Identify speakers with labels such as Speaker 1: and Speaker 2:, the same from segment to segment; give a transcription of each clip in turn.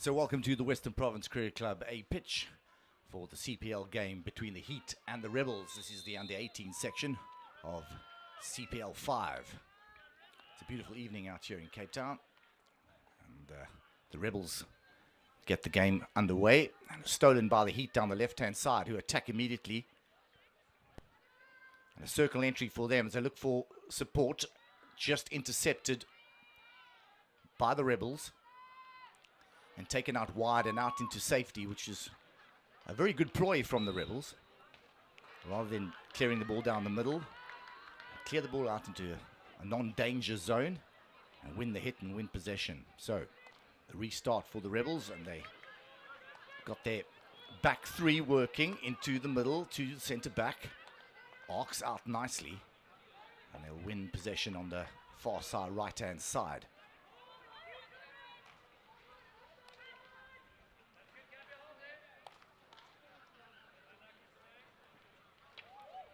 Speaker 1: So welcome to the Western Province Cricket Club, a pitch for the CPL game between the Heat and the Rebels. This is the under-18 section of CPL 5. It's a beautiful evening out here in Cape Town, and the Rebels get the game underway, and stolen by the Heat down the left-hand side, who attack immediately. And a circle entry for them as they look for support, just intercepted by the Rebels and taken out wide and out into safety, which is a very good ploy from the Rebels. Rather than clearing the ball down the middle, clear the ball out into a non-danger zone and win the hit and win possession. So the restart for the Rebels, and they got their back three working into the middle to the centre back. Arcs out nicely, and they'll win possession on the far side, right-hand side.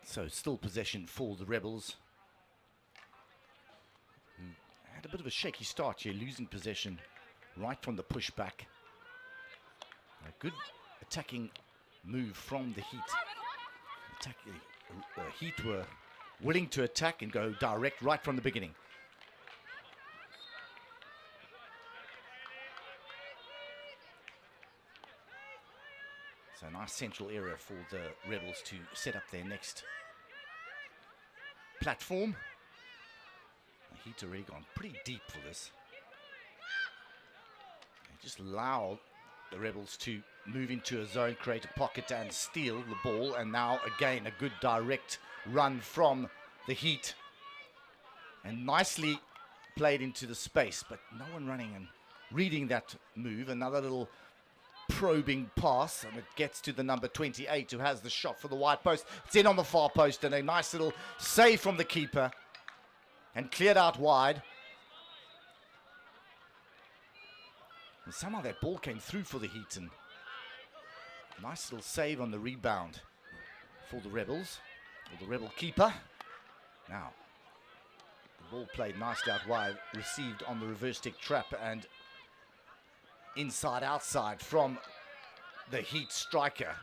Speaker 1: So still possession for the Rebels, who had a bit of a shaky start here, losing possession right from the pushback. A good attacking move from the Heat. Heat were willing to attack and go direct right from the beginning. So a nice central area for the Rebels to set up their next platform. The Heat already gone pretty deep for this. They just allow the Rebels to move into a zone, create a pocket and steal the ball. And now again, a good direct run from the Heat. And nicely played into the space, but no one running and reading that move. Another little probing pass, and it gets to the number 28, who has the shot for the wide post. It's in on the far post, and a nice little save from the keeper and cleared out wide. And somehow that ball came through for the Heat, and nice little save on the rebound for the Rebels, or the Rebel keeper. Now the ball played nicely out wide, received on the reverse stick trap, and inside outside from the Heat striker,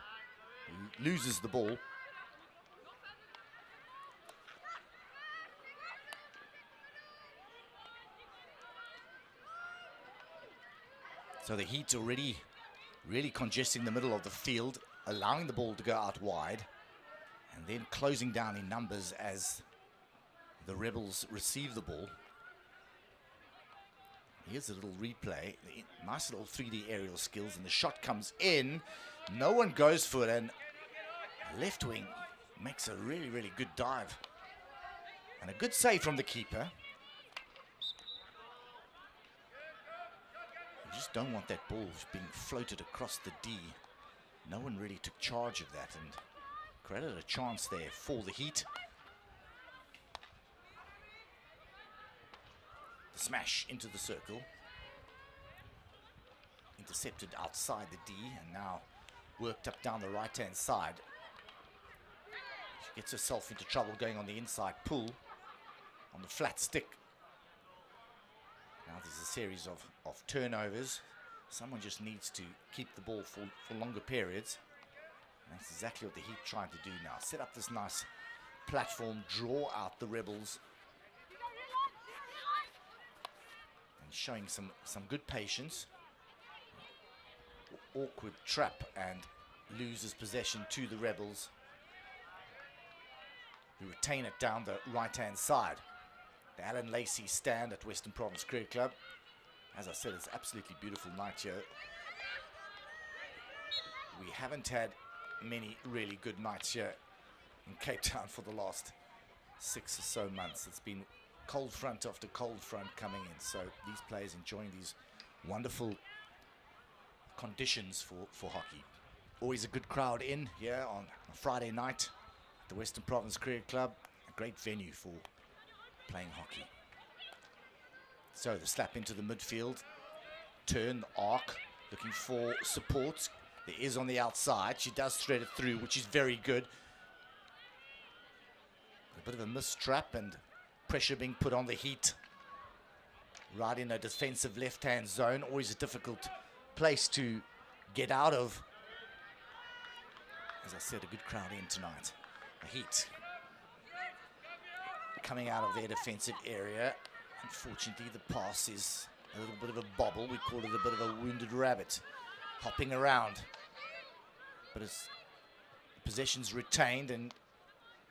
Speaker 1: who loses the ball. So the Heat already really congesting the middle of the field, allowing the ball to go out wide, and then closing down in numbers as the Rebels receive the ball. Here's a little replay, nice little 3D aerial skills, and the shot comes in. No one goes for it, and left wing makes a really, really good dive. And a good save from the keeper. You just don't want that ball being floated across the D. No one really took charge of that and created a chance there for the Heat. Smash into the circle, intercepted outside the D, and now worked up down the right hand side. She gets herself into trouble going on the inside pull on the flat stick. Now there's a series of turnovers. Someone just needs to keep the ball for longer periods, and that's exactly what the Heat trying to do now. Set up this nice platform, draw out the Rebels, showing some good patience. Awkward trap, and loses possession to the Rebels, who retain it down the right hand side. The Alan Lacey stand at Western Province Cricket Club. As I said, it's an absolutely beautiful night here. We haven't had many really good nights here in Cape Town for the last 6 or so months. It's been cold front after cold front coming in, so these players enjoying these wonderful conditions for hockey. Always a good crowd in here on a Friday night at the Western Province Cricket Club. A great venue for playing hockey. So the slap into the midfield, turn, the arc, looking for support. There is on the outside. She does thread it through, which is very good. A bit of a missed trap, and pressure being put on the Heat right in a defensive left-hand zone. Always a difficult place to get out of. As I said, a good crowd in tonight. The Heat coming out of their defensive area. Unfortunately, the pass is a little bit of a bobble. We call it a bit of a wounded rabbit, hopping around. But it's possession's retained, and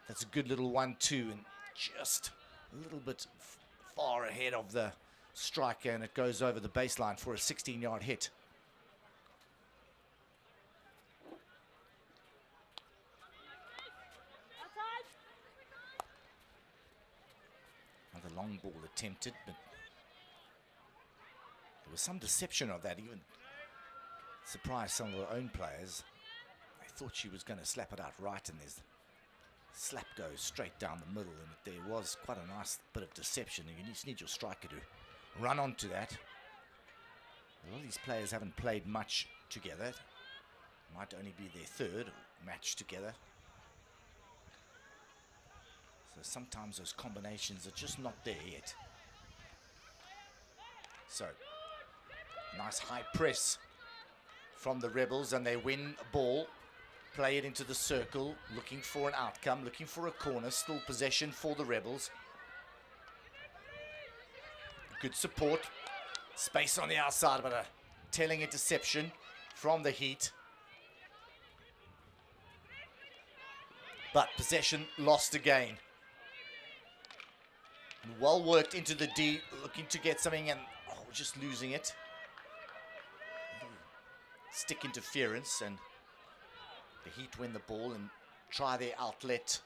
Speaker 1: that's a good little 1-2, and just a little bit far ahead of the striker, and it goes over the baseline for a 16-yard hit. Another long ball attempted, but there was some deception of that. Even surprised some of our own players. They thought she was going to slap it out right, and there's slap goes straight down the middle, and there was quite a nice bit of deception. You just need your striker to run onto that. A lot of these players haven't played much together. Might only be their third match together. So sometimes those combinations are just not there yet. So, nice high press from the Rebels, and they win a ball. Play it into the circle, looking for an outcome, looking for a corner. Still possession for the Rebels. Good support. Space on the outside, but a telling interception from the Heat. But possession lost again. And well worked into the D, looking to get something, and just losing it. Stick interference, and the Heat win the ball and try their outlet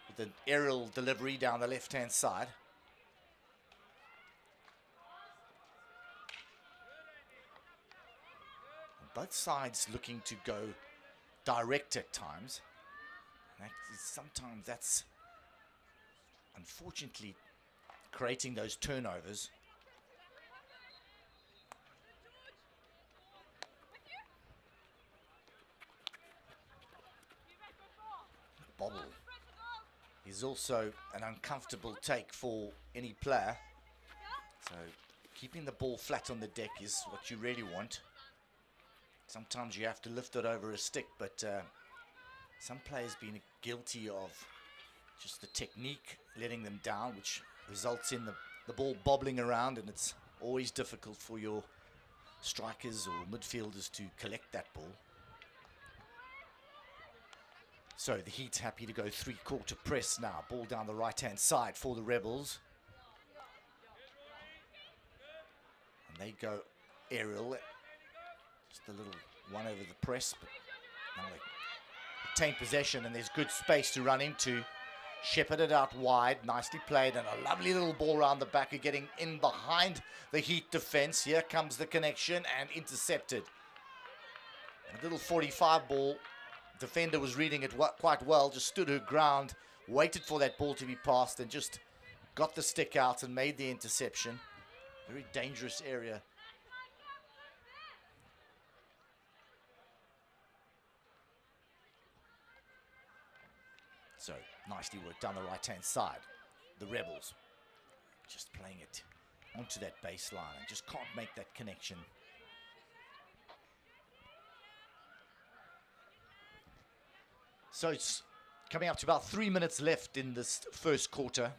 Speaker 1: with an aerial delivery down the left-hand side. Both sides looking to go direct at times. And sometimes that's unfortunately creating those turnovers. Bobble is also an uncomfortable take for any player. So keeping the ball flat on the deck is what you really want. Sometimes you have to lift it over a stick, but some players been guilty of just the technique letting them down, which results in the ball bobbling around, and it's always difficult for your strikers or midfielders to collect that ball. So the Heat happy to go three-quarter press now. Ball down the right-hand side for the Rebels. And they go aerial. Just a little one over the press, but now they retain possession, and there's good space to run into. Shepherded out wide, nicely played, and a lovely little ball around the back, getting in behind the Heat defense. Here comes the connection, and intercepted. A little 45 ball. Defender was reading it quite well, just stood her ground, waited for that ball to be passed, and just got the stick out and made the interception. Very dangerous area. So, nicely worked down the right-hand side. The Rebels just playing it onto that baseline and just can't make that connection. So it's coming up to about 3 minutes left in this first quarter.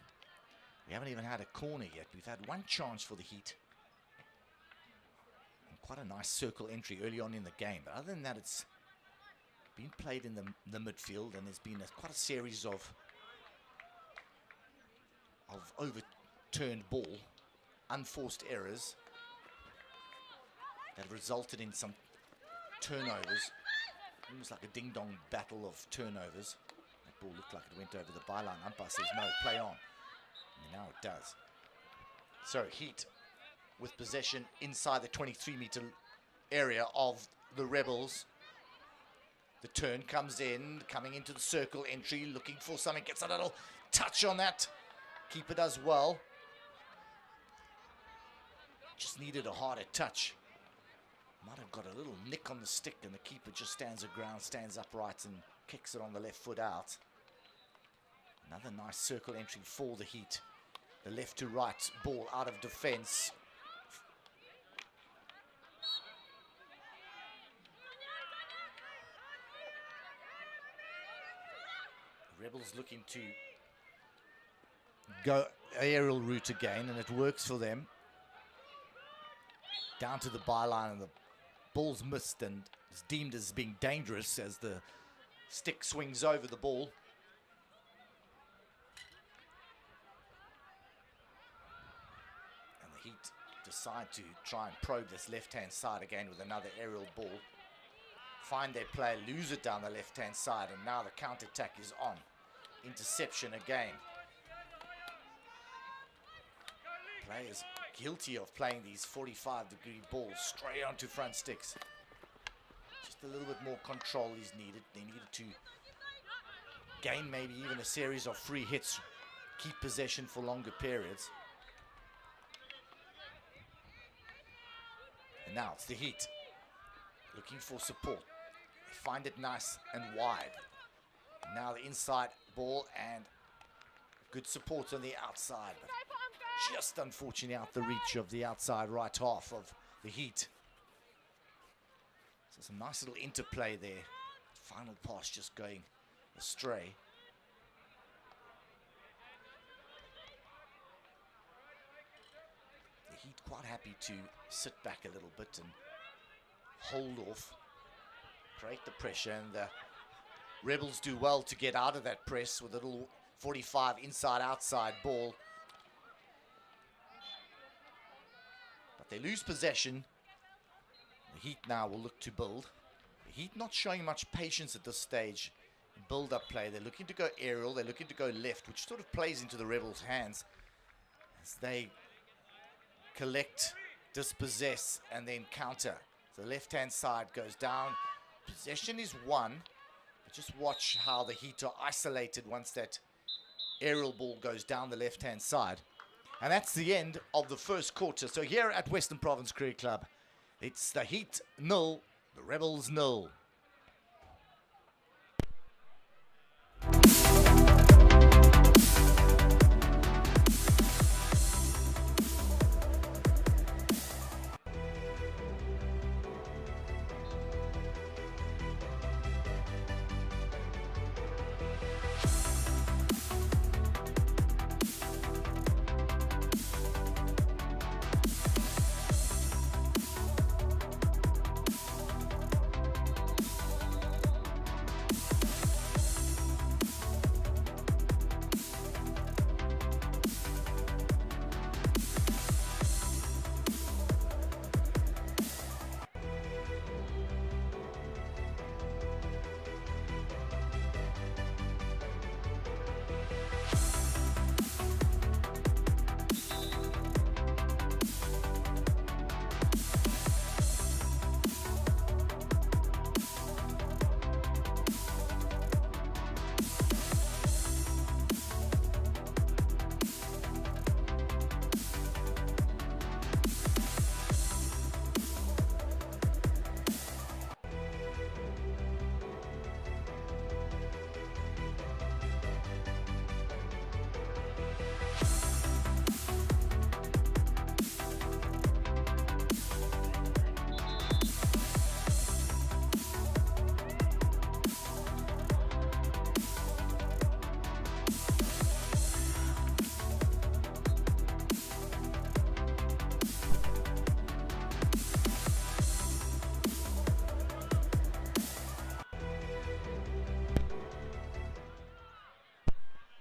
Speaker 1: We haven't even had a corner yet. We've had one chance for the Heat. And quite a nice circle entry early on in the game. But other than that, it's been played in the midfield, and there's been quite a series of overturned ball, unforced errors that resulted in some turnovers. Almost like a ding-dong battle of turnovers. That ball looked like it went over the byline. Umpire says no, play on. And now it does. So Heat with possession inside the 23-meter area of the Rebels. The turn comes in, coming into the circle entry, looking for something, gets a little touch on that. Keeper does well. Just needed a harder touch. Might have got a little nick on the stick, and the keeper just stands her ground, stands upright, and kicks it on the left foot out. Another nice circle entry for the Heat. The left to right ball out of defense. Rebels looking to go aerial route again, and it works for them. Down to the byline, and the ball's missed and is deemed as being dangerous as the stick swings over the ball. And the Heat decide to try and probe this left-hand side again with another aerial ball. Find their player, lose it down the left-hand side, and now the counter-attack is on. Interception again. Players guilty of playing these 45-degree balls straight onto front sticks. Just a little bit more control is needed. They needed to gain maybe even a series of free hits, keep possession for longer periods. And now it's the Heat looking for support. They find it nice and wide. Now the inside ball and good support on the outside. But just unfortunately out the reach of the outside right half of the Heat. So some nice little interplay there. Final pass just going astray. The Heat quite happy to sit back a little bit and hold off, create the pressure, and the Rebels do well to get out of that press with a little 45 inside-outside ball. But they lose possession. The Heat now will look to build. The Heat not showing much patience at this stage. Build-up play. They're looking to go aerial. They're looking to go left, which sort of plays into the Rebels' hands as they collect, dispossess, and then counter. So the left-hand side goes down. Possession is won. But just watch how the Heat are isolated once that aerial ball goes down the left-hand side. And that's the end of the first quarter. So here at Western Province Cricket Club, it's the Heat 0, the Rebels 0.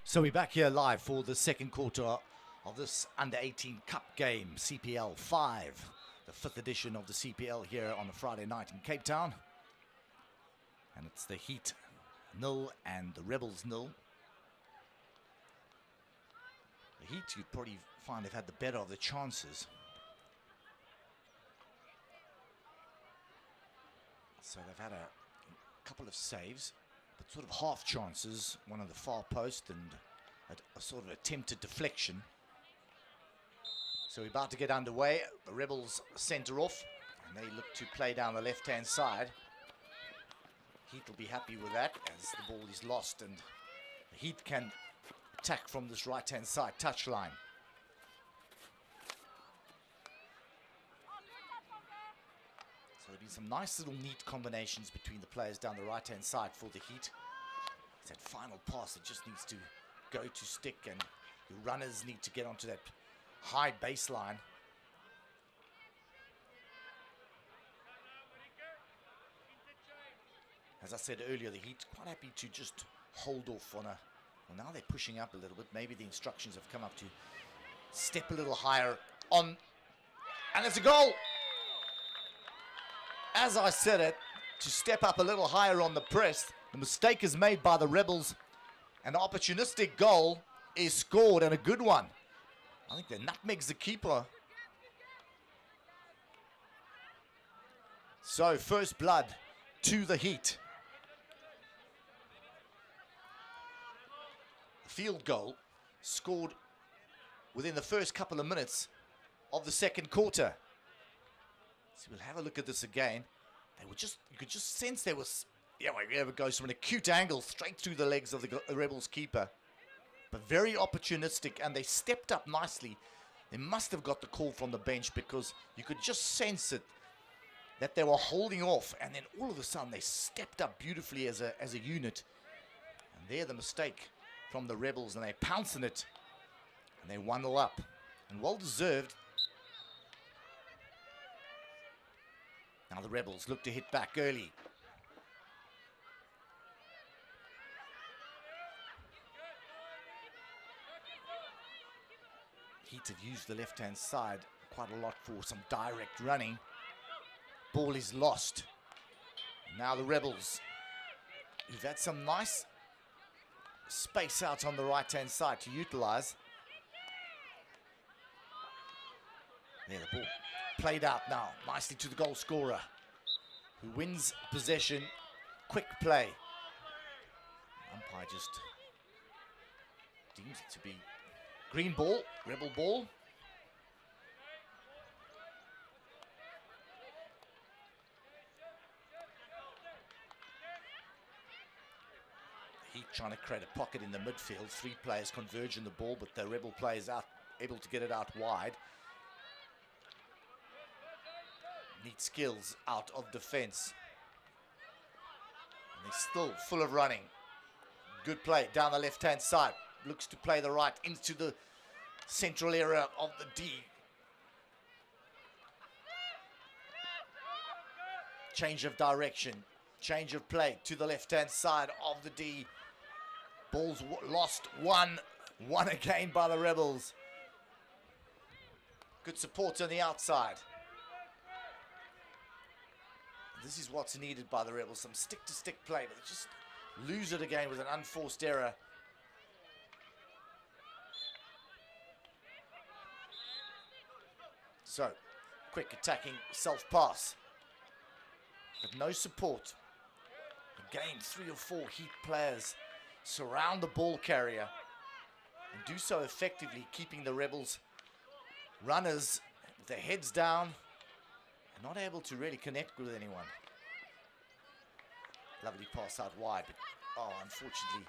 Speaker 1: So we're back here live for the second quarter of this Under-18 Cup game, CPL 5, the 5th edition of the CPL here on a Friday night in Cape Town. And it's the Heat 0 and the Rebels 0. The Heat, you'd probably find, have had the better of the chances. So they've had a couple of saves, but sort of half chances, one on the far post and a sort of attempted deflection. So we're about to get underway. The Rebels centre off, and they look to play down the left-hand side. Heat will be happy with that as the ball is lost, and the Heat can attack from this right-hand side touchline. So there'll be some nice little neat combinations between the players down the right-hand side for the Heat. It's that final pass that just needs to go to stick, and your runners need to get onto that high baseline. As I said earlier, the Heat quite happy to just hold off on a... Well, now they're pushing up a little bit. Maybe the instructions have come up to step a little higher on. And it's a goal! As I said it, to step up a little higher on the press. The mistake is made by the Rebels. An opportunistic goal is scored, and a good one. I think that nutmegs the keeper. So, first blood to the Heat. Field goal scored within the first couple of minutes of the second quarter. So we'll have a look at this again. They were just, you could just sense there was, yeah, it goes from an acute angle straight through the legs of the Rebels keeper. But very opportunistic, and they stepped up nicely. They must have got the call from the bench, because you could just sense it, that they were holding off, and then all of a sudden they stepped up beautifully as a unit. And there the mistake from the Rebels, and they pounce on it, and they 1-0 up, and well deserved. Now the Rebels look to hit back early. Heat have used the left-hand side quite a lot for some direct running. Ball is lost. Now the Rebels, who've had some nice space out on the right-hand side to utilize. There, the ball played out now nicely to the goal scorer, who wins possession. Quick play. Umpire just deems it to be green ball, Rebel ball. Heat trying to create a pocket in the midfield. 3 players converge on the ball, but the Rebel players out able to get it out wide. Need skills out of defense. And they're still full of running. Good play down the left-hand side. Looks to play the right into the central area of the D. Change of direction. Change of play to the left-hand side of the D. Ball's lost. One again by the Rebels. Good support on the outside. This is what's needed by the Rebels. Some stick-to-stick play, but they just lose it again with an unforced error. So, quick attacking self-pass. But no support. Again, 3 or 4 Heat players surround the ball carrier and do so effectively, keeping the Rebels runners with their heads down and not able to really connect with anyone. Lovely pass out wide, but oh, unfortunately,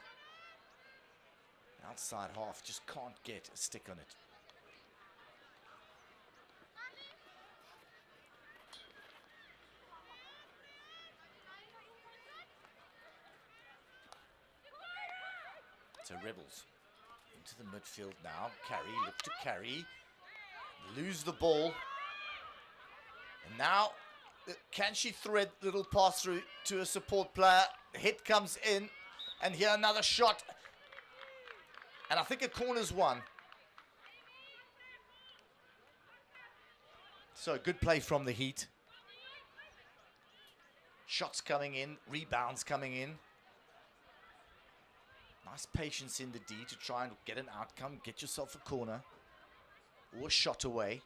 Speaker 1: outside half just can't get a stick on it. So Rebels into the midfield now. Carry, look to carry. Lose the ball. And now, can she thread the little pass through to a support player? Hit comes in. And here another shot. And I think a corner's one. So good play from the Heat. Shots coming in. Rebounds coming in. Nice patience in the D to try and get an outcome, get yourself a corner or a shot away,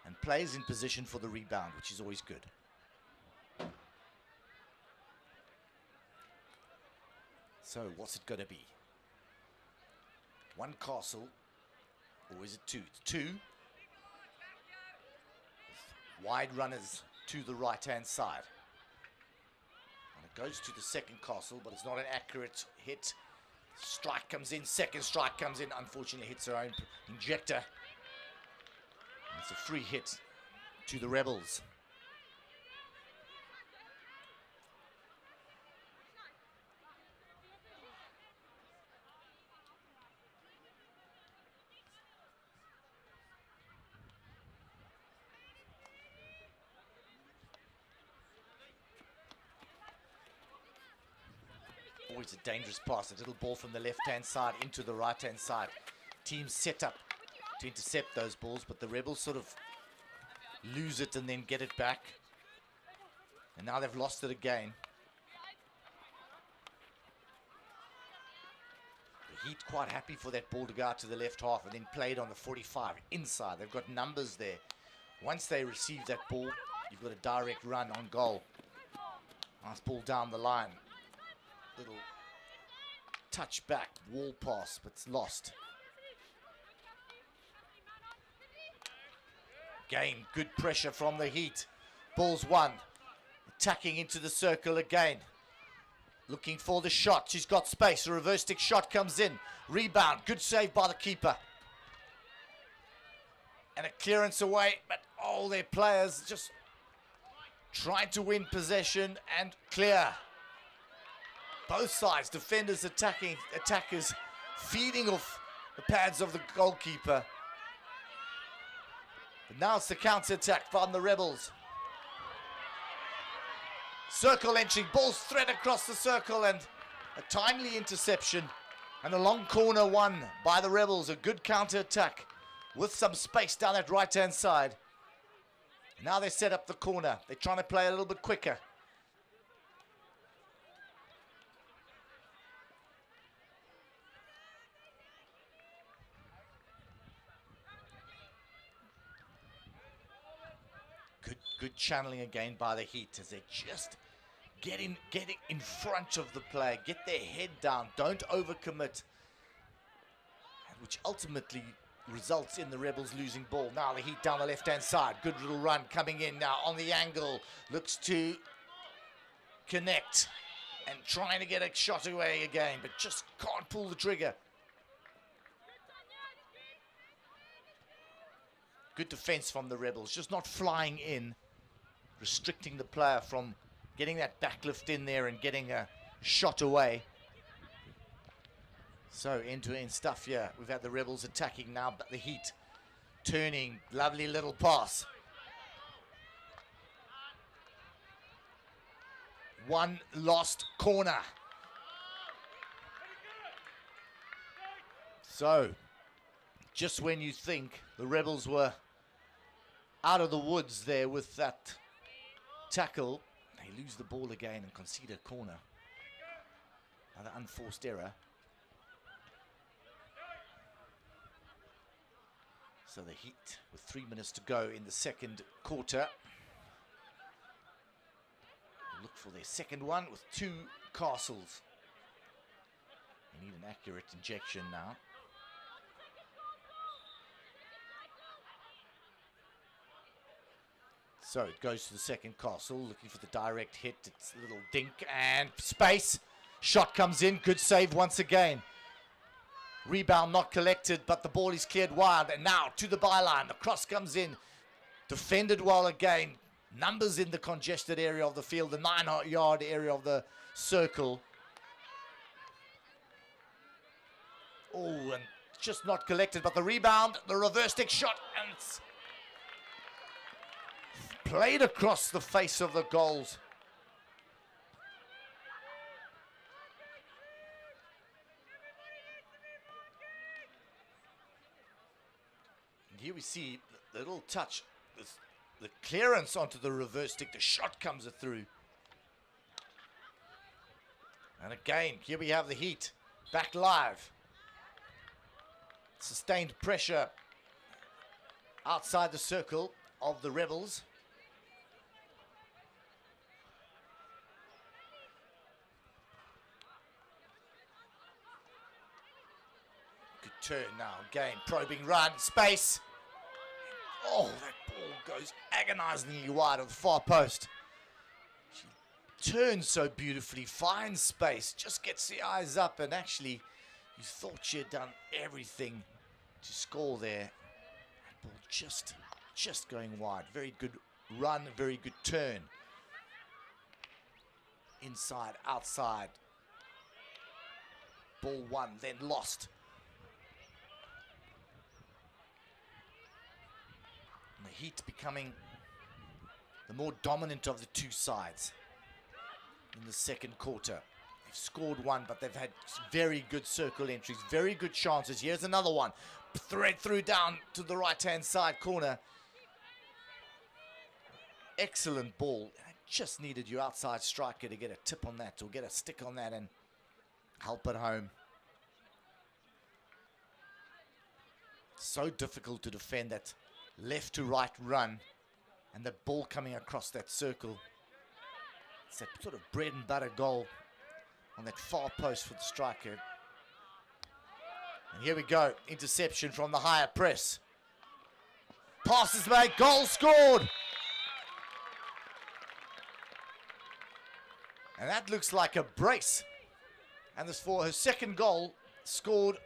Speaker 1: and plays in position for the rebound, which is always good. So what's it going to be? 1 castle, or is it 2? It's 2. Wide runners to the right-hand side. And it goes to the second castle, but it's not an accurate hit. Strike comes in, second strike comes in, unfortunately hits her own injector. And it's a free hit to the Rebels. always a dangerous pass. A little ball from the left-hand side into the right-hand side. Teams set up to intercept those balls, but the Rebels sort of lose it and then get it back. And now they've lost it again. The Heat quite happy for that ball to go out to the left half and then played on the 45 inside. They've got numbers there. Once they receive that ball, you've got a direct run on goal. Nice ball down the line. Little touch back, wall pass, but it's lost. Again, good pressure from the Heat. Ball's won. Attacking into the circle again. Looking for the shot. She's got space. A reverse stick shot comes in. Rebound. Good save by the keeper. And a clearance away. But all their players just trying to win possession and clear. Both sides. Defenders attacking. Attackers feeding off the pads of the goalkeeper. But now it's the counter-attack from the Rebels. Circle entry, balls thread across the circle and a timely interception and a long corner won by the Rebels. A good counter-attack with some space down that right-hand side. Now they set up the corner. They're trying to play a little bit quicker. Good channeling again by the Heat as they just getting in front of the play, get their head down, don't overcommit, which ultimately results in the Rebels losing ball. Now the Heat down the left-hand side, good little run coming in now on the angle, looks to connect and trying to get a shot away again, but just can't pull the trigger. Good defense from the Rebels, just not flying in, restricting the player from getting that backlift in there and getting a shot away. So end-to-end stuff here. We've had the Rebels attacking now, but the Heat turning. Lovely little pass. One lost corner. So just when you think the Rebels were out of the woods there with that tackle, they lose the ball again and concede a corner. Another unforced error. So the Heat with 3 minutes to go in the second quarter. Look for their second one with 2 castles. They need an accurate injection now. So it goes to the second castle, looking for the direct hit. It's a little dink and space. Shot comes in, good save once again. Rebound not collected, but the ball is cleared wide. And now to the byline, the cross comes in. Defended well again. Numbers in the congested area of the field, the 9-yard area of the circle. Oh, and just not collected, but the rebound, the reverse stick shot, and it's played across the face of the goals. And here we see the little touch, the clearance onto the reverse stick, the shot comes through. And again, here we have the Heat back live. Sustained pressure outside the circle of the Rebels. Good turn now, again, probing run, space. Oh, that ball goes agonizingly wide of the far post. She turns so beautifully, finds space, just gets the eyes up, and actually, you thought she had done everything to score there. That ball just going wide. Very good run, very good turn. Inside, outside. Ball won, then lost. And the Heat becoming the more dominant of the two sides in the second quarter. They've scored one, but they've had very good circle entries, very good chances. Here's another one. Thread through down to the right-hand side corner. Excellent ball. Just needed your outside striker to get a tip on that or get a stick on that and help it home. So difficult to defend that left to right run and the ball coming across that circle. It's that sort of bread and butter goal on that far post for the striker. And here we go, interception from the higher press. Pass is made, goal scored! And that looks like a brace. And this for her second goal, scored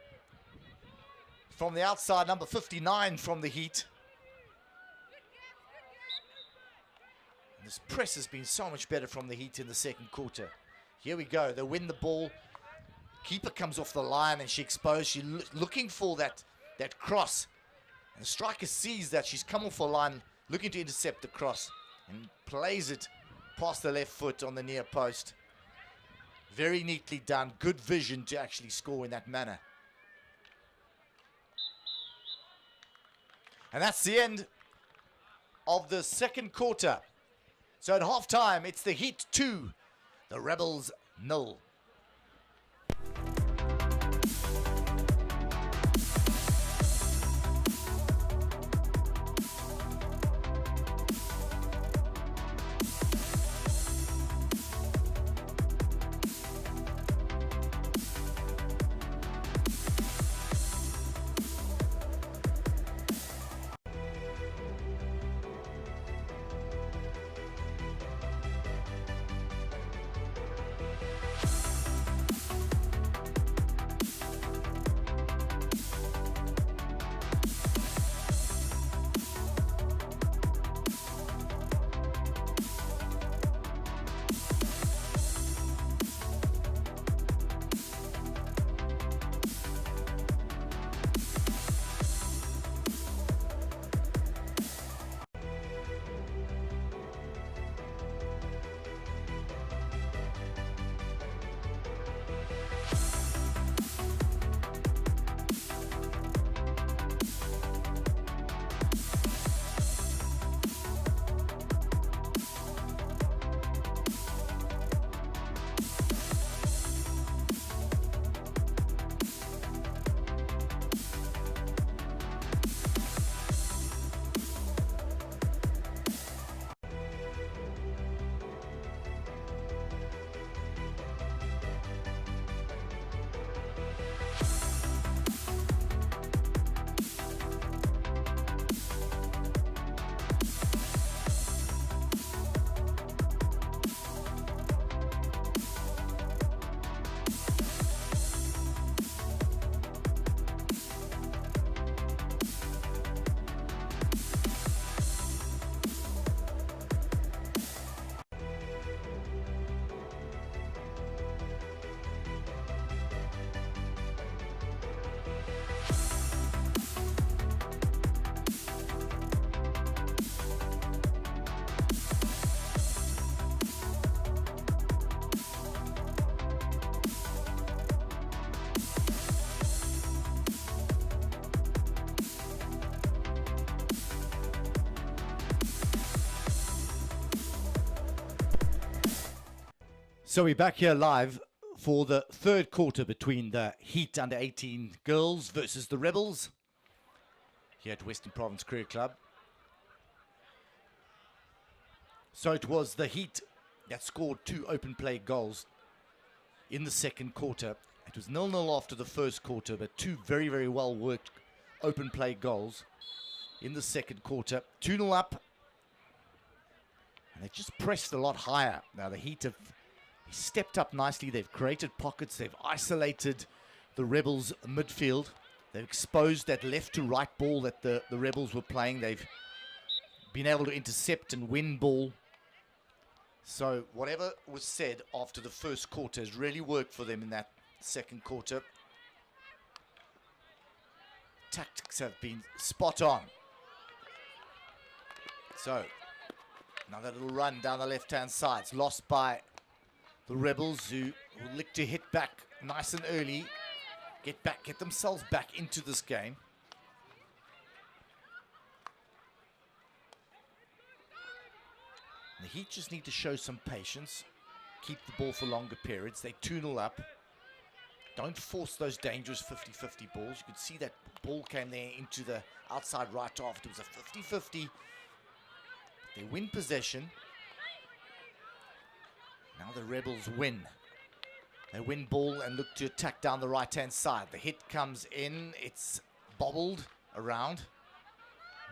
Speaker 1: from the outside, number 59 from the Heat. And this press has been so much better from the Heat in the second quarter. Here we go, they win the ball. Keeper comes off the line and she exposed. She's looking for that cross. And the striker sees that she's come off the line, looking to intercept the cross. And plays it past the left foot on the near post. Very neatly done. Good vision to actually score in that manner. And that's the end of the second quarter. So at halftime, it's the Heat 2, the Rebels 0. So we're back here live for the third quarter between the Heat under 18 girls versus the Rebels here at Western Province Career Club. So it was the Heat that scored 2 open play goals in the second quarter. It was 0-0 after the first quarter, but 2 very, very well worked open play goals in the second quarter. 2-0 up. And they just pressed a lot higher. Now the Heat have stepped up nicely. They've created pockets. They've isolated the Rebels midfield. They've exposed that left to right ball that the Rebels were playing. They've been able to intercept and win ball. So whatever was said after the first quarter has really worked for them in that second quarter. Tactics have been spot on. So another little run down the left-hand side. It's lost by the Rebels, who will look to hit back nice and early, get themselves back into this game. The Heat just need to show some patience, keep the ball for longer periods. They 2-0 up. Don't force those dangerous 50-50 balls. You could see that ball came there into the outside right half. It was a 50-50. They win possession. Now the Rebels win. They win ball and look to attack down the right-hand side. The hit comes in. It's bobbled around.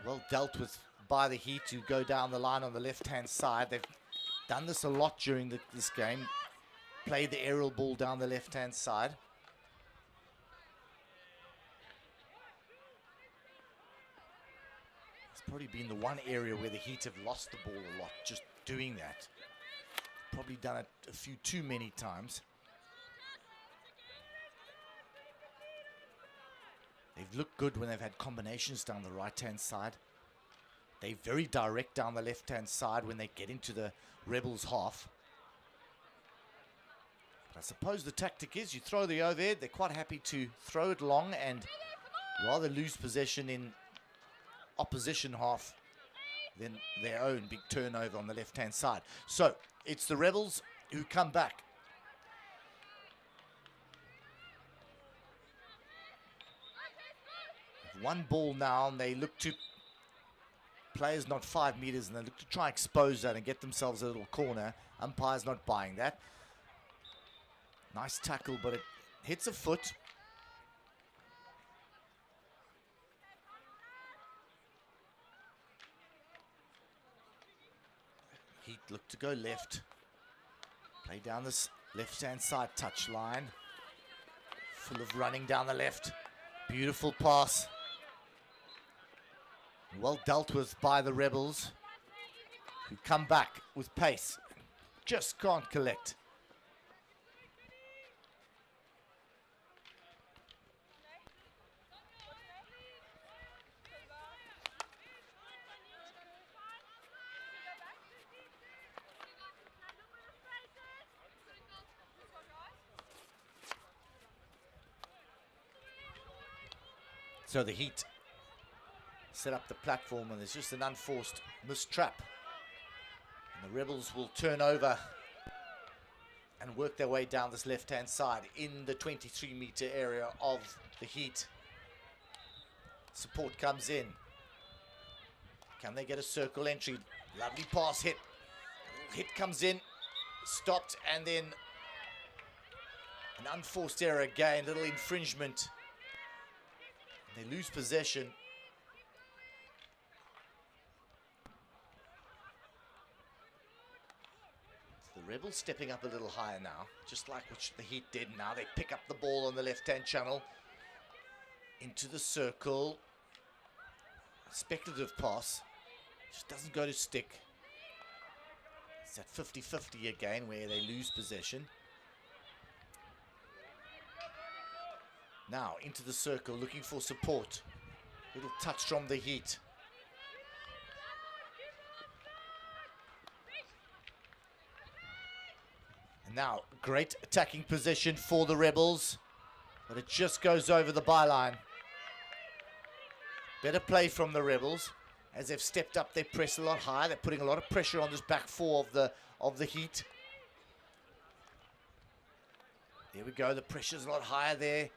Speaker 1: Well dealt with by the Heat, who go down the line on the left-hand side. They've done this a lot during this game. Play the aerial ball down the left-hand side. It's probably been the one area where the Heat have lost the ball a lot, just doing that. Probably done it a few too many times. They've looked good when they've had combinations down the right-hand side. They're very direct down the left-hand side when they get into the Rebels' half. But I suppose the tactic is you throw the overhead. They're quite happy to throw it long and rather lose possession in opposition half than their own big turnover on the left-hand side. So it's the Rebels who come back. One ball now, and they look to players not 5 meters, and they look to try expose that and get themselves a little corner. Umpire's not buying that. Nice tackle, but it hits a foot. Heat look to go left. Play down this left-hand side touch line. Full of running down the left. Beautiful pass. Well dealt with by the Rebels, who come back with pace. Just can't collect. So the Heat set up the platform, and there's just an unforced missed trap. And the Rebels will turn over and work their way down this left-hand side in the 23-meter area of the Heat. Support comes in. Can they get a circle entry? Lovely pass hit. Hit comes in, stopped, and then an unforced error again, little infringement. They lose possession. The Rebels stepping up a little higher now, just like what the Heat did. Now they pick up the ball on the left-hand channel into the circle. A speculative pass, just doesn't go to stick. It's that 50-50 again where they lose possession. Now into the circle, looking for support. Little touch from the Heat. And now, great attacking position for the Rebels, but it just goes over the byline. Better play from the Rebels, as they've stepped up their press a lot higher. They're putting a lot of pressure on this back four of the Heat. There we go, the pressure's a lot higher there.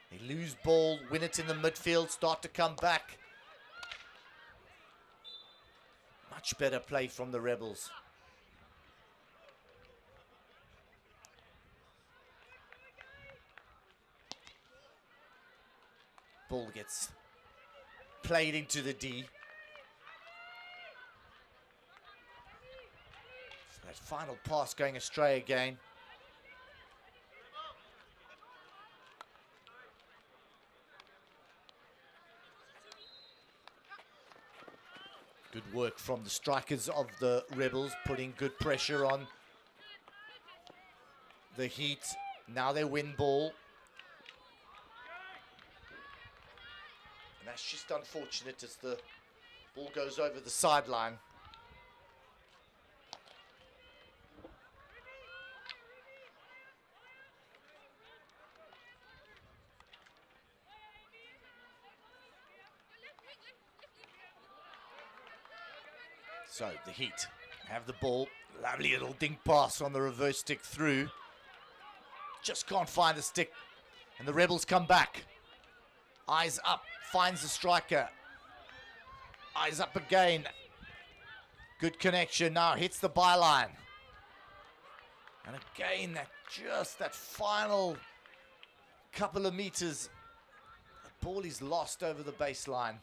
Speaker 1: They lose ball, win it in the midfield, start to come back. Much better play from the Rebels. Ball gets played into the D. So that final pass going astray again. Good work from the strikers of the Rebels, putting good pressure on the Heat. Now they win ball. And that's just unfortunate as the ball goes over the sideline. So the Heat have the ball. Lovely little dink pass on the reverse stick through. Just can't find the stick. And the Rebels come back. Eyes up. Finds the striker. Eyes up again. Good connection now. Hits the byline. And again, that final couple of meters. The ball is lost over the baseline.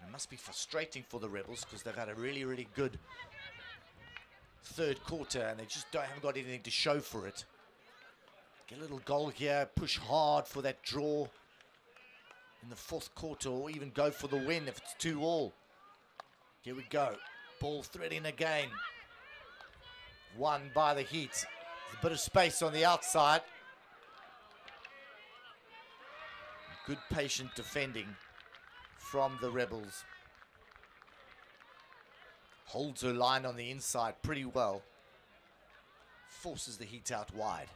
Speaker 1: It must be frustrating for the Rebels because they've had a really, really good third quarter and they just haven't got anything to show for it. Get a little goal here, push hard for that draw in the fourth quarter, or even go for the win if it's 2-2. Here we go. Ball threading again. Won by the Heat. There's a bit of space on the outside. Good patient defending from the Rebels. Holds her line on the inside pretty well. Forces the Heat out wide.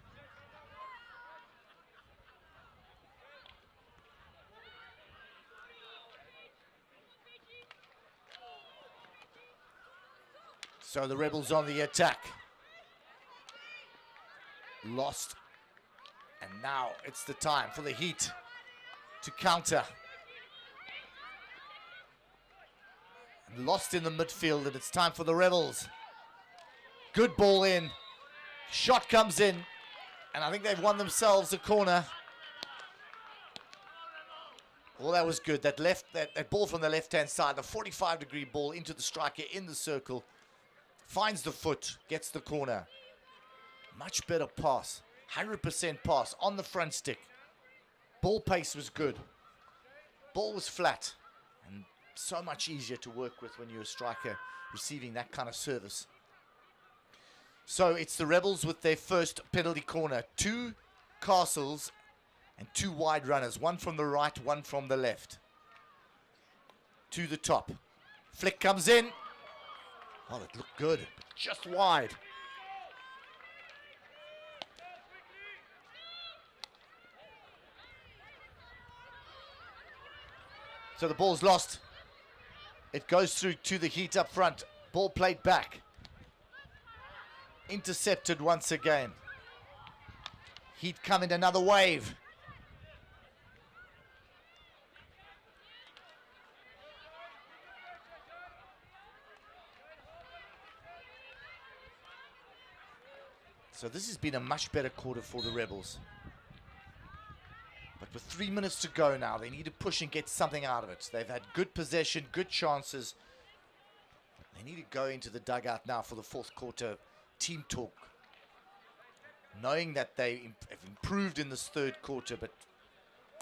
Speaker 1: So the Rebels on the attack. Lost. And now it's the time for the Heat to counter. Lost in the midfield, and it's time for the Rebels. Good ball in. Shot comes in. And I think they've won themselves a corner. Well, that was good. That ball from the left-hand side, the 45-degree ball into the striker in the circle. Finds the foot, gets the corner. Much better pass. 100% pass on the front stick. Ball pace was good. Ball was flat. And so much easier to work with when you're a striker receiving that kind of service. So it's the Rebels with their first penalty corner. 2 Castles and 2 wide runners. One from the right, one from the left. To the top. Flick comes in. Oh, it looked good, but just wide. So the ball's lost. It goes through to the Heat up front. Ball played back. Intercepted once again. Heat coming another wave. So this has been a much better quarter for the Rebels. But with 3 minutes to go now, they need to push and get something out of it. They've had good possession, good chances. They need to go into the dugout now for the fourth quarter team talk. Knowing that they have improved in this third quarter, but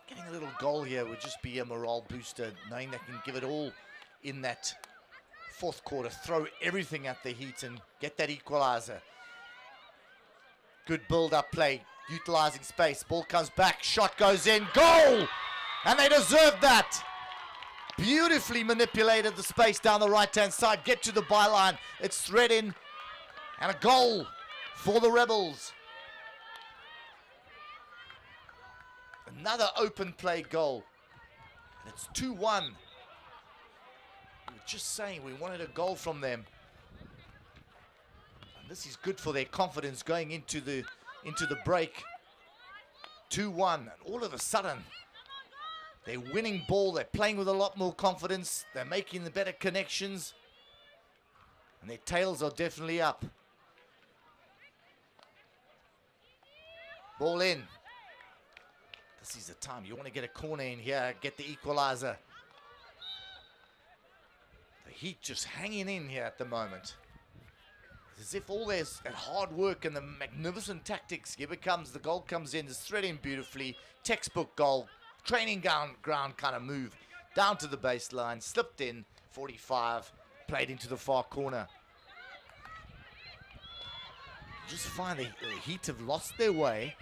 Speaker 1: getting a little goal here would just be a morale booster. Knowing they can give it all in that fourth quarter. Throw everything at the Heat and get that equalizer. Good build-up play, utilizing space. Ball comes back, shot goes in, goal! And they deserve that. Beautifully manipulated the space down the right-hand side. Get to the byline. It's thread in. And a goal for the Rebels. Another open play goal. And it's 2-1. We were just saying we wanted a goal from them. This is good for their confidence going into the break. 2-1, and all of a sudden, they're winning ball. They're playing with a lot more confidence. They're making the better connections, and their tails are definitely up. Ball in. This is the time. You want to get a corner in here, get the equalizer. The Heat just hanging in here at the moment. As if all that hard work and the magnificent tactics, here it comes, the goal comes in, it's threading beautifully, textbook goal, training ground kind of move, down to the baseline, slipped in, 45, played into the far corner. You just find the Heat have lost their way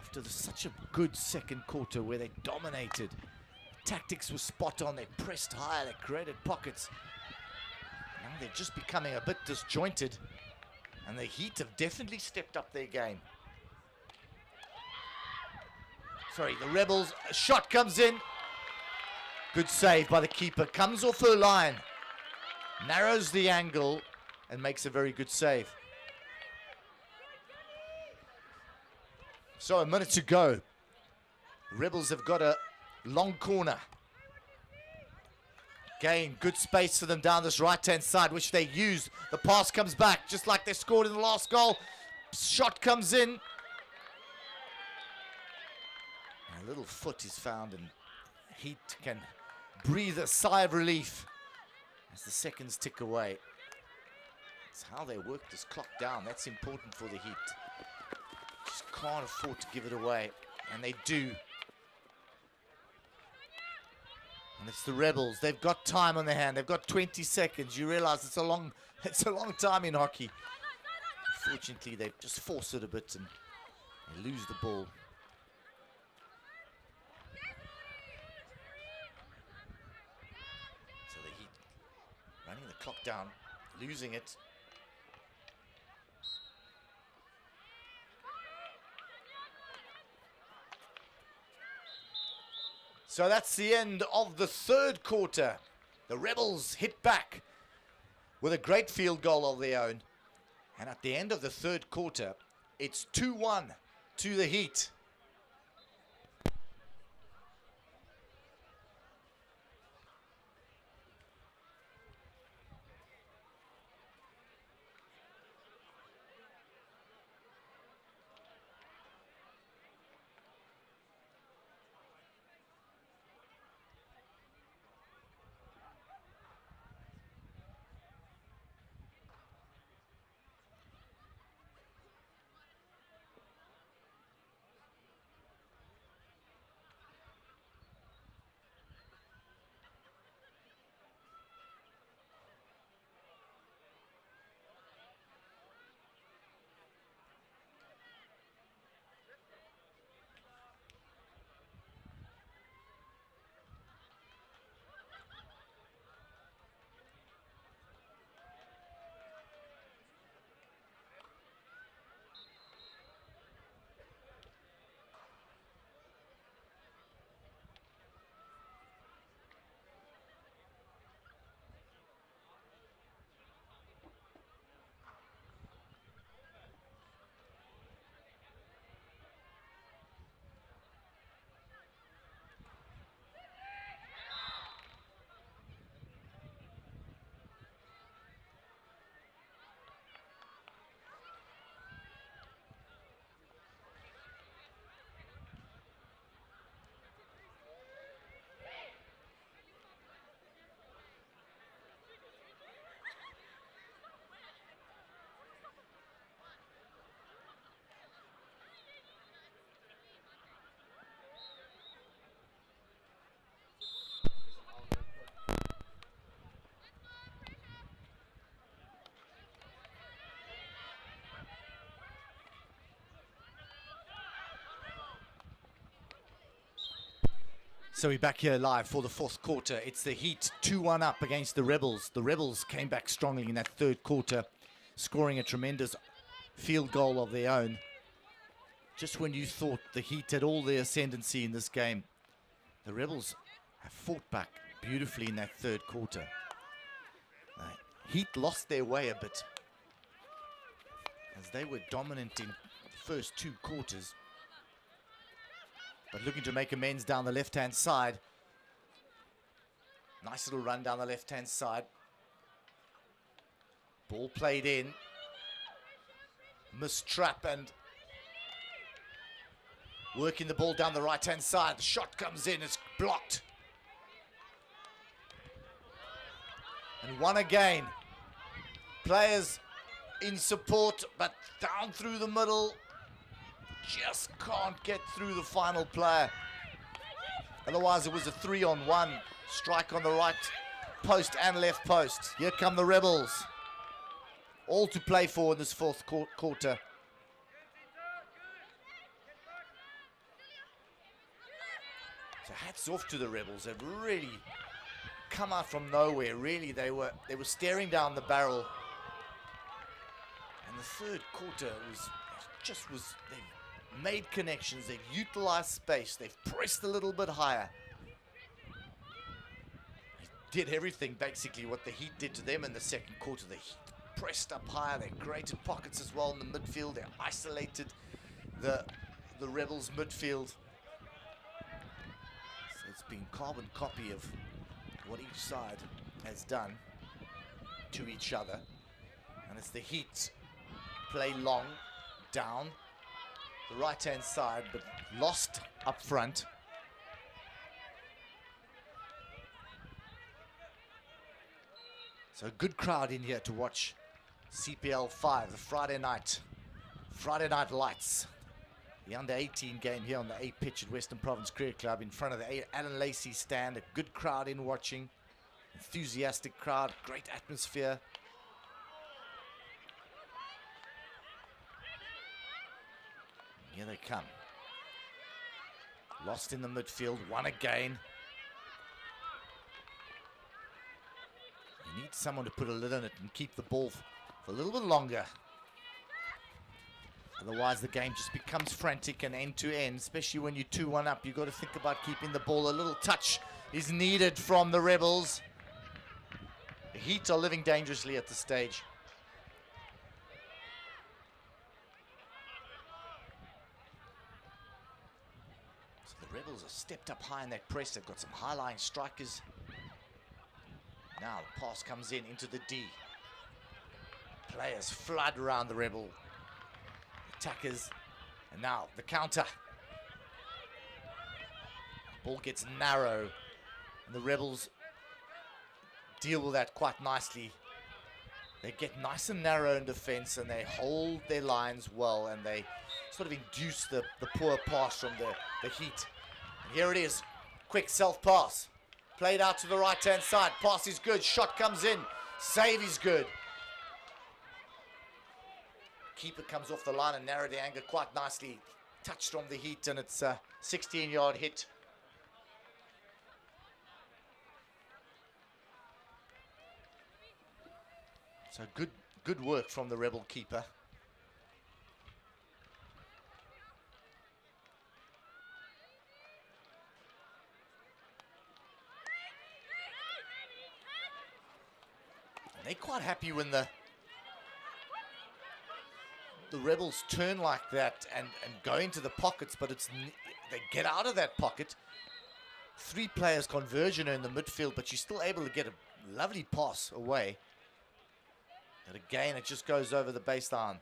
Speaker 1: after such a good second quarter where they dominated. The tactics were spot on, they pressed high, they created pockets. Now they're just becoming a bit disjointed. And the Heat have definitely stepped up their game. Sorry, the Rebels, a shot comes in. Good save by the keeper. Comes off her line. Narrows the angle and makes a very good save. So a minute to go. Rebels have got a long corner. Again, good space for them down this right-hand side, which they use. The pass comes back, just like they scored in the last goal. Shot comes in. A little foot is found, and Heat can breathe a sigh of relief as the seconds tick away. It's how they work this clock down. That's important for the Heat. Just can't afford to give it away, and they do. And it's the Rebels. They've got time on their hand. They've got 20 seconds. You realize it's a long time in hockey. Unfortunately, they just force it a bit and they lose the ball. So the Heat running the clock down, losing it. So that's the end of the third quarter. The Rebels hit back with a great field goal of their own. And at the end of the third quarter, it's 2-1 to the Heat. So we're back here live for the fourth quarter. It's the Heat 2-1 up against the Rebels. The Rebels came back strongly in that third quarter, scoring a tremendous field goal of their own. Just when you thought the Heat had all their ascendancy in this game, the Rebels have fought back beautifully in that third quarter. Heat lost their way a bit as they were dominant in the first two quarters. But looking to make amends down the left-hand side. Nice little run down the left-hand side. Ball played in. Missed trap and working the ball down the right-hand side. The shot comes in, it's blocked. And one again. Players in support, but down through the middle. Just can't get through the final player. Otherwise, it was a 3-on-1 strike on the right post and left post. Here come the Rebels. All to play for in this fourth quarter. So hats off to the Rebels. They've really come out from nowhere. Really, they were staring down the barrel. And the third quarter they've made connections, they've utilized space, they've pressed a little bit higher. did everything basically what the Heat did to them in the second quarter. The Heat pressed up higher, they created pockets as well in the midfield, they isolated the Rebels midfield. So it's been carbon copy of what each side has done to each other. And it's the Heat play long, down the right-hand side, but lost up front. So a good crowd in here to watch CPL 5, the Friday night lights. The under-18 game here on the A pitch at Western Province Cricket Club in front of the Alan Lacey stand. A good crowd in watching, enthusiastic crowd, great atmosphere. Here they come. Lost in the midfield, one again. You need someone to put a lid on it and keep the ball for a little bit longer. Otherwise the game just becomes frantic and end to end, especially when you're 2-1 up. You've got to think about keeping the ball. A little touch is needed from the Rebels. The Heat are living dangerously at this stage. So the Rebels have stepped up high in that press. They've got some high-lying strikers. Now the pass comes in into the D. Players flood around the Rebel attackers, and now the counter. Ball gets narrow, and the Rebels deal with that quite nicely. They get nice and narrow in defense, and they hold their lines well, and they sort of induce the poor pass from the Heat. And here it is, quick self-pass. Played out to the right-hand side, pass is good, shot comes in, save is good. Keeper comes off the line and narrowed the angle quite nicely. Touched from the Heat, and it's a 16-yard hit. So good work from the Rebel keeper. And they're quite happy when the Rebels turn like that and go into the pockets, but they get out of that pocket. 3 players conversion in the midfield, but you're still able to get a lovely pass away. And again, it just goes over the baseline.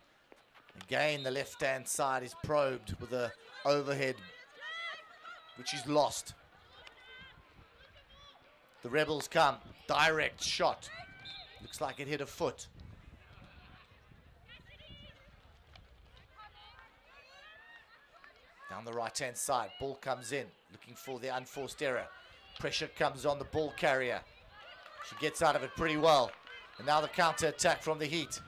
Speaker 1: Again, the left-hand side is probed with a overhead, which is lost. The Rebels come, direct shot. Looks like it hit a foot. Down the right-hand side, ball comes in, looking for the unforced error. Pressure comes on the ball carrier. She gets out of it pretty well. And now the counter-attack from the Heat.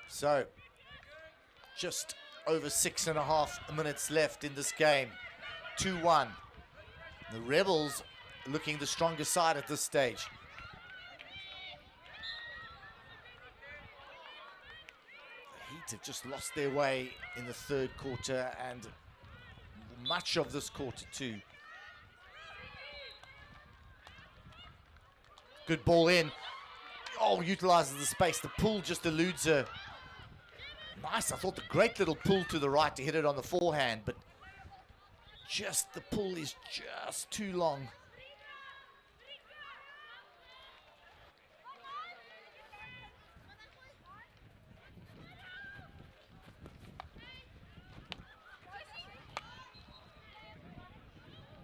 Speaker 1: So, just over 6.5 minutes left in this game. 2-1. The Rebels looking the stronger side at this stage. The Heat have just lost their way in the third quarter and much of this quarter too. Good ball in. Oh, utilizes the space. The pull just eludes her. Nice. I thought the great little pull to the right to hit it on the forehand, but just the pull is just too long.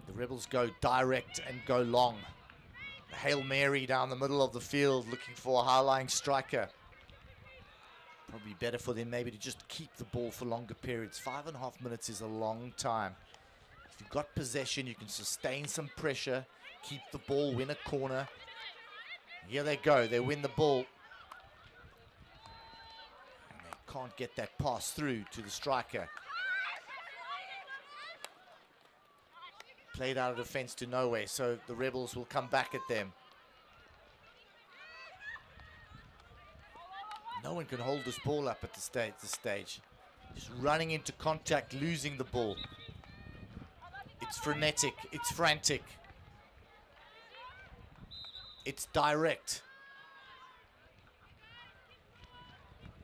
Speaker 1: The Rebels go direct and go long. The Hail Mary down the middle of the field looking for a high-lying striker. Probably better for them maybe to just keep the ball for longer periods. 5.5 minutes is a long time. If you've got possession, you can sustain some pressure, keep the ball, win a corner. Here they go, they win the ball. And they can't get that pass through to the striker. Played out of defense to nowhere, so the Rebels will come back at them. No one can hold this ball up at this stage. Just running into contact, losing the ball. It's frenetic, it's frantic. It's direct.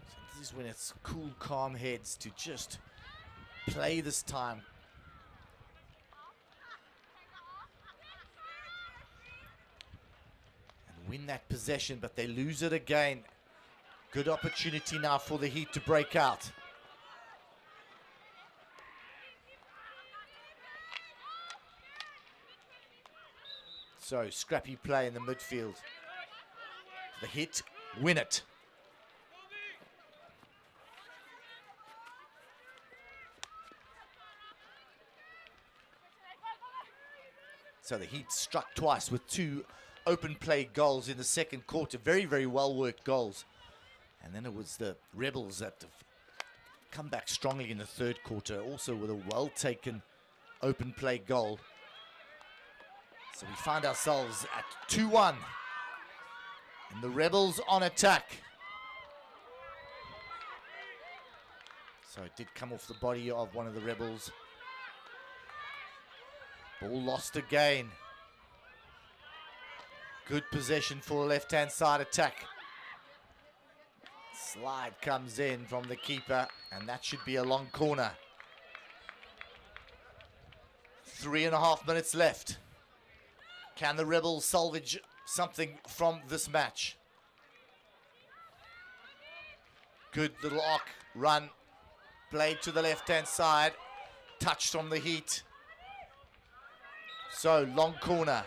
Speaker 1: So this is when it's cool, calm heads to just play this time. And win that possession, but they lose it again. Good opportunity now for the Heat to break out. So, scrappy play in the midfield. The Heat win it. So the Heat struck twice with 2 open play goals in the second quarter. Very, very well worked goals. And then it was the Rebels that have come back strongly in the third quarter, also with a well taken open play goal. So we find ourselves at 2-1. And the Rebels on attack. So it did come off the body of one of the Rebels. Ball lost again. Good possession for a left-hand side attack. Slide comes in from the keeper, and that should be a long corner. 3.5 minutes left. Can the Rebels salvage something from this match? Good little arc run. Played to the left-hand side. Touched on the Heat. So, long corner.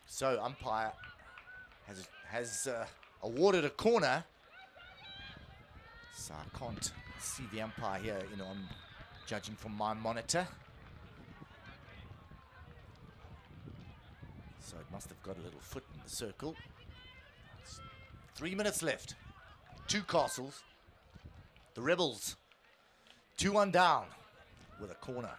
Speaker 1: So, umpire has awarded a corner. So, I can't see the umpire here, I'm judging from my monitor. So it must have got a little foot in the circle. 3 minutes left. 2 Castles. The Rebels 2-1 down with a corner.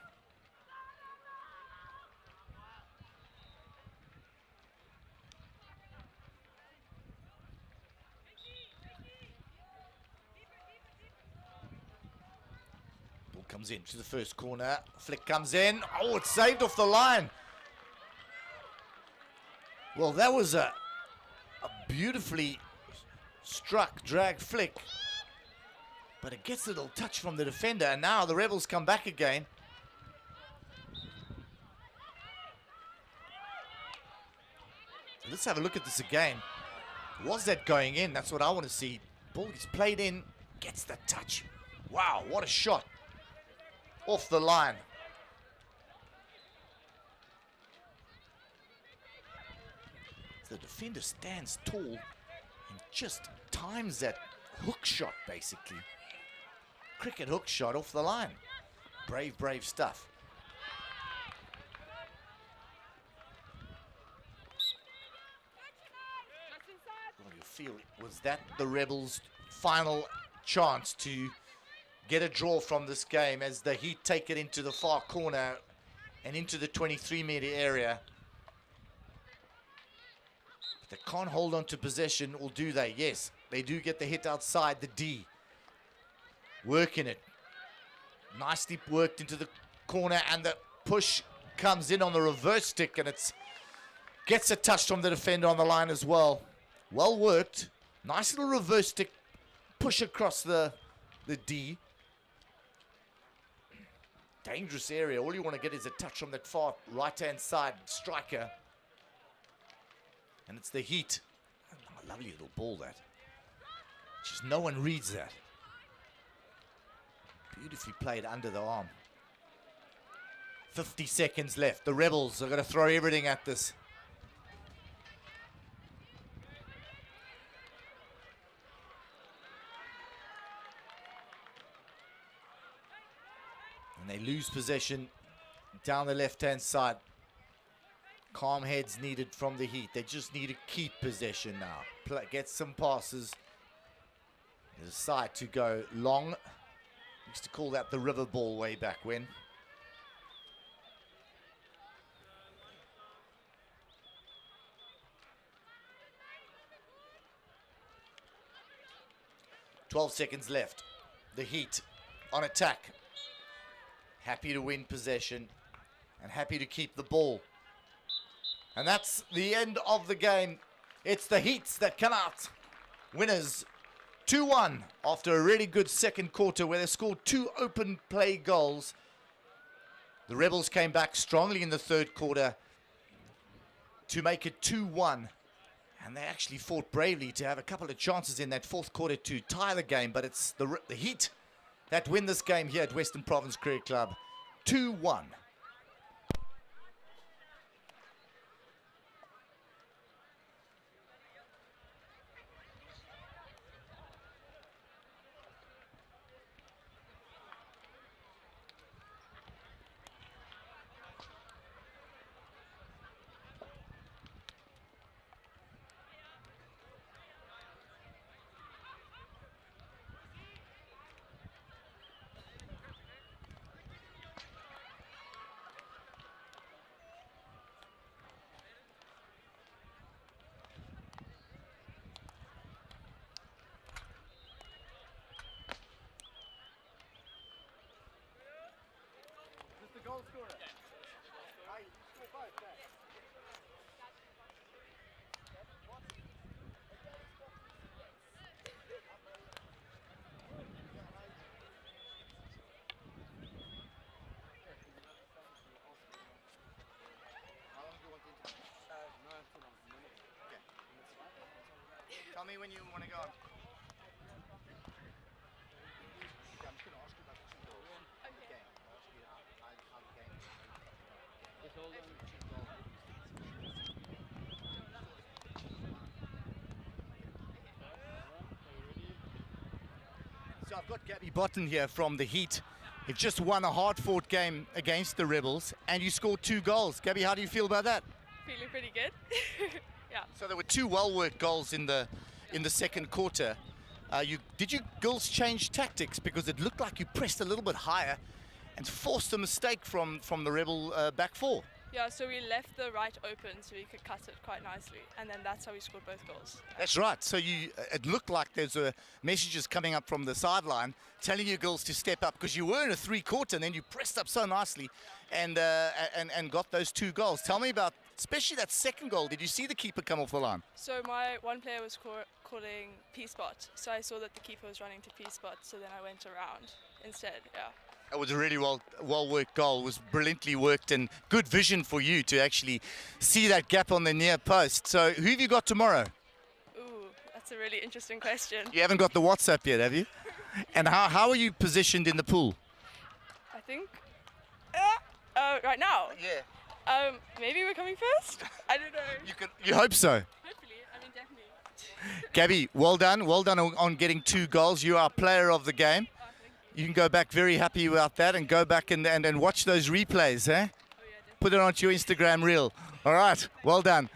Speaker 1: Comes in to the first corner. Flick comes in. Oh, it's saved off the line. Well, that was a beautifully struck, dragged flick. But it gets a little touch from the defender. And now the Rebels come back again. So let's have a look at this again. Was that going in? That's what I want to see. Ball gets played in. Gets the touch. Wow, what a shot. Off the line. The defender stands tall and just times that hook shot, basically. Cricket hook shot off the line. Brave, brave stuff. What do you feel? Was that the Rebels' final chance to get a draw from this game as the Heat take it into the far corner and into the 23-meter area? But they can't hold on to possession, or do they? Yes, they do get the hit outside the D. Working it. Nicely worked into the corner, and the push comes in on the reverse stick, and it gets a touch from the defender on the line as well. Well worked. Nice little reverse stick push across the D. Dangerous area. All you want to get is a touch from that far right-hand side striker. And it's the Heat. Oh, lovely little ball, that. Just no one reads that. Beautifully played under the arm. 50 seconds left. The Rebels are going to throw everything at this. And they lose possession down the left-hand side. Calm heads needed from the Heat. They just need to keep possession now. Get some passes. They decide to go long. Used to call that the river ball way back when. 12 seconds left. The Heat on attack. Happy to win possession and happy to keep the ball. And that's the end of the game. It's the Heats that come out winners 2-1 after a really good second quarter where they scored 2 open play goals. The Rebels came back strongly in the third quarter to make it 2-1. And they actually fought bravely to have a couple of chances in that fourth quarter to tie the game. But it's the Heat that win this game here at Western Province Cricket Club 2-1. Goal scorer. I score both there. How long do you want to interview? Okay. Tell me when you want to go. Okay, I'm just going to ask you about the 2 goals. Okay. I'll ask you how the game is. Just hold on. So I've got Gabby Botten here from the Heat. You've just won a hard-fought game against the Rebels, and you scored 2 goals. Gabby, how do you feel about that?
Speaker 2: Feeling pretty good. Yeah.
Speaker 1: So there were 2 well-worked goals in the second quarter. Did you girls change tactics, because it looked like you pressed a little bit higher and forced a mistake from the Rebel back 4?
Speaker 2: Yeah, so we left the right open so we could cut it quite nicely, and then that's how we scored both goals.
Speaker 1: That's right. So it looked like there's messages coming up from the sideline telling you girls to step up, because you were in a 3-quarter and then you pressed up so nicely and got those 2 goals. Tell me about, especially that second goal. Did you see the keeper come off the line?
Speaker 2: So my one player was calling P-spot, so I saw that the keeper was running to P-spot, so then I went around instead, yeah.
Speaker 1: It was a really well-worked goal. It was brilliantly worked and good vision for you to actually see that gap on the near post. So who have you got tomorrow?
Speaker 2: Ooh, that's a really interesting question.
Speaker 1: You haven't got the WhatsApp yet, have you? And how are you positioned in the pool?
Speaker 2: I think, right now?
Speaker 1: Yeah.
Speaker 2: Maybe we're coming first? I don't know.
Speaker 1: You hope so.
Speaker 2: Hopefully, I mean definitely.
Speaker 1: Gabby, well done. Well done on getting 2 goals. You are player of the game. You can go back very happy about that and go back and watch those replays, eh?
Speaker 2: Oh, yeah,
Speaker 1: Put it onto your Instagram reel. All right, well done.